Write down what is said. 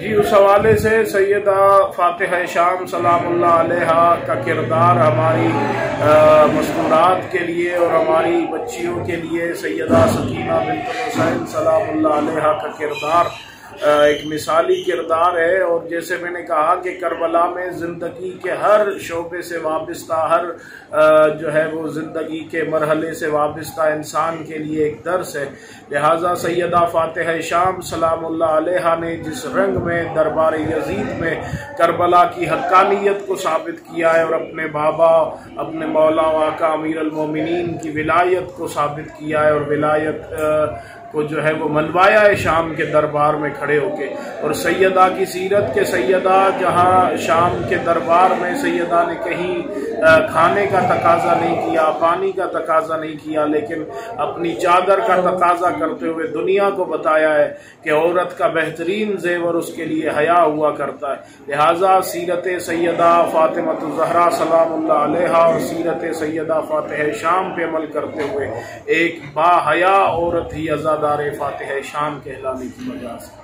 जी, उस हवाले से सैयदा फातिहा शाम सलामुल्लाह अलैहा का किरदार हमारी मस्तूरात के लिए और हमारी बच्चियों के लिए सैयदा सकीना बिन्त हुसैन सलामुल्लाह अलैहा का किरदार एक मिसाली किरदार है। और जैसे मैंने कहा कि करबला में ज़िंदगी के हर शोबे से वाबस्ता, हर जो है वो ज़िंदगी के मरहले से वाबस्ता इंसान के लिए एक दर्स है। लिहाजा सैयदा फातिहा शाम सलामुल्लाह अलैहा ने जिस रंग में दरबार यजीद में करबला की हक्कानियत को साबित किया है और अपने बाबा, अपने मौला वाका अमीर अल मोमिनीन की विलायत को साबित किया है और विलायत को जो है वो मनवाया है शाम के दरबार में खड़े होके। और सैयदा की सीरत के सैयदा जहाँ शाम के दरबार में सैयदा ने कहीं खाने का तकाजा नहीं किया, पानी का तकाजा नहीं किया, लेकिन अपनी चादर का तकाजा करते हुए दुनिया को बताया है कि औरत का बेहतरीन जेवर उसके लिए हया हुआ करता है। लिहाजा सीरत सैयदा फातिमतुज़ ज़हरा सलामुल्लाह अलैहा और सीरत सैयदा फातिहा शाम पे अमल करते हुए एक बाहया औरत ही अज़ादार फातिहा शाम कहलाने की वजह से